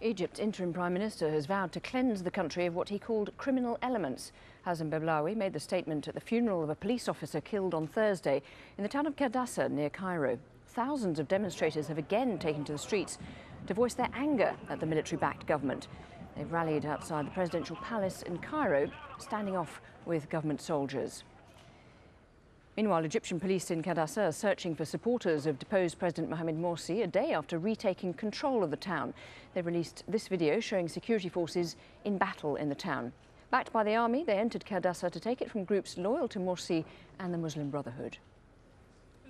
Egypt's interim Prime Minister has vowed to cleanse the country of what he called criminal elements. Hassan Beblawi made the statement at the funeral of a police officer killed on Thursday in the town of Kardassa near Cairo. Thousands of demonstrators have again taken to the streets to voice their anger at the military-backed government. They've rallied outside the presidential palace in Cairo, standing off with government soldiers. Meanwhile, Egyptian police in Kardassa are searching for supporters of deposed President Mohamed Morsi a day after retaking control of the town. They've released this video showing security forces in battle in the town. Backed by the army, they entered Kardassa to take it from groups loyal to Morsi and the Muslim Brotherhood.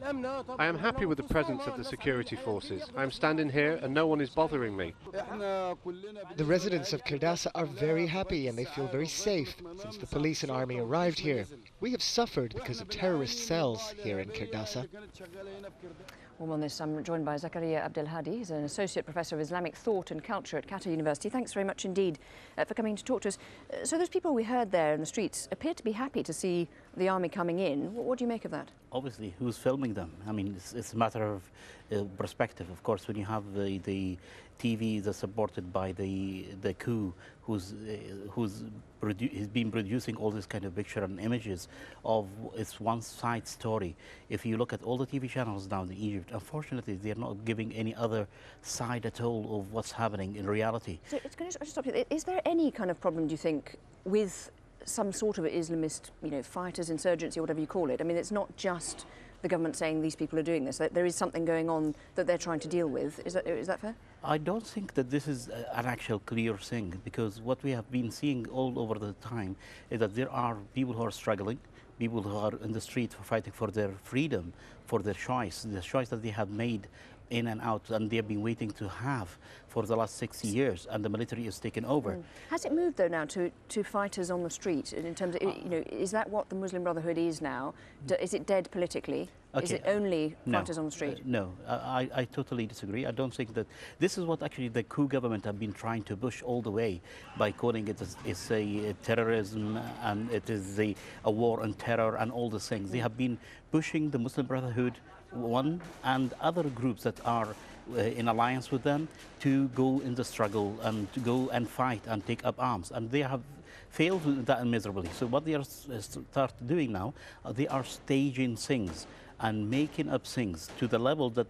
I am happy with the presence of the security forces. I am standing here and no one is bothering me. The residents of Kardassa are very happy and they feel very safe since the police and army arrived here. We have suffered because of terrorist cells here in Kardassa. Well, on this, I'm joined by Zakaryya Abdel-Hady. He's an Associate Professor of Islamic Thought and Culture at Qatar University. Thanks very much indeed for coming to talk to us. So those people we heard there in the streets appear to be happy to see the army coming in. What do you make of that? Obviously, who's filming them? I mean, it's a matter of perspective. Of course, when you have the TV that's supported by the coup, who's been producing all this kind of picture and images of its one-side story. If you look at all the TV channels now in Egypt, unfortunately, they're not giving any other side at all of what's happening in reality. So, can I just stop you? Is there any kind of problem, do you think, with some sort of Islamist, fighters, insurgency, whatever you call it? I mean, it's not just the government saying these people are doing this. There is something going on that they're trying to deal with. Is that fair? I don't think that this is an actual clear thing, because what we have been seeing all over the time is that there are people who are struggling, people who are in the street fighting for their freedom, for their choice, the choice that they have made in and out, and they have been waiting to have for the last 60 years, and the military is taken over. Has it moved, though, now to fighters on the street in terms of, is that what the Muslim Brotherhood is now? Is it dead politically? Okay. Is it only fighters on the street? No, I totally disagree. I don't think that this is what actually the coup government have been trying to push all the way by calling it as a terrorism, and it is a war on terror and all these things. They have been pushing the Muslim Brotherhood and other groups that are in alliance with them to go in the struggle and to go and fight and take up arms, and they have failed with that miserably. So what they are doing now, they are staging things and making up things to the level that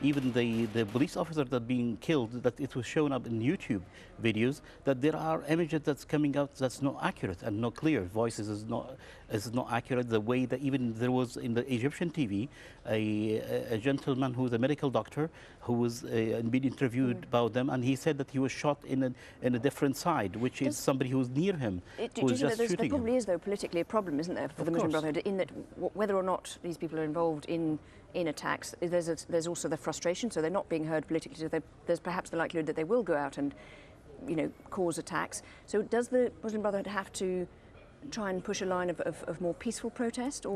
even the police officer that being killed, that it was shown up in YouTube videos, that there are images that's coming out that's not accurate and not clear. Voices is not accurate. The way that even there was in the Egyptian TV a gentleman who was a medical doctor who was being interviewed about them, and he said that he was shot in a different side, which is somebody who was near him who was just shooting him. There probably is, though, politically a problem, isn't there, for the Muslim Brotherhood, in that whether or not these people are involved in attacks, there's also the frustration, so they're not being heard politically, so there's perhaps the likelihood that they will go out and cause attacks. So does the Muslim Brotherhood have to try and push a line of more peaceful protest,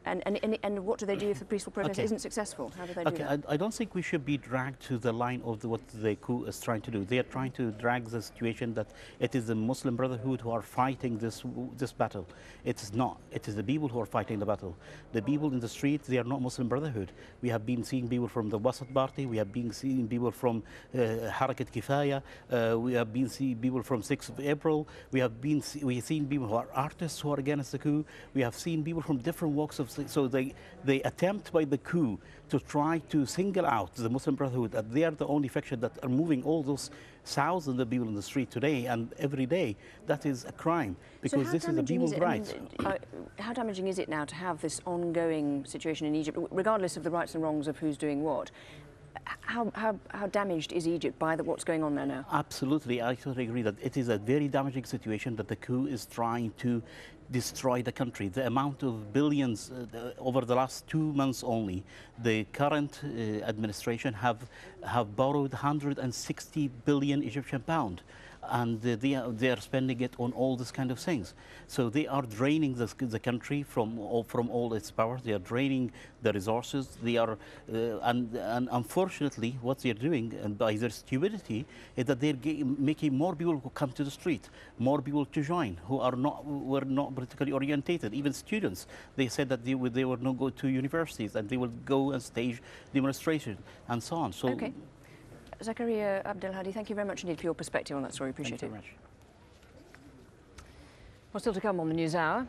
and what do they do if the peaceful protest isn't successful? How do they do that? I don't think we should be dragged to the line of what the coup is trying to do. They are trying to drag the situation that it is the Muslim Brotherhood who are fighting this battle. It is not. It is the people who are fighting the battle. The people in the street, they are not Muslim Brotherhood. We have been seeing people from the Wasat Party. We have been seeing people from Harakat Kifaya. We have been seeing people from 6th of April. We have seen people who are artists who are against the coup. We have seen people from different walks of... So they attempt by the coup to try to single out the Muslim Brotherhood, that they are the only faction that are moving all those thousands of people in the street today and every day. That is a crime, because this is the people's rights. How damaging is it now to have this ongoing situation in Egypt, regardless of the rights and wrongs of who's doing what? How damaged is Egypt by what's going on there now? Absolutely, I totally agree that it is a very damaging situation, that the coup is trying to destroy the country. The amount of billions over the last 2 months only, the current administration have borrowed 160 billion Egyptian pound. And they are spending it on all this kind of things. So they are draining the country from all its powers. They are draining the resources. They are, and unfortunately, what they are doing, and by their stupidity, is that they're making more people who come to the street, more people to join, who were not politically orientated. Even students, they said that they will not go to universities, and they will go and stage demonstrations and so on. So. Okay. Zakaryya Abdel-Hady, thank you very much indeed for your perspective on that story. Appreciate it. Thank you very much. Well, still to come on the News Hour.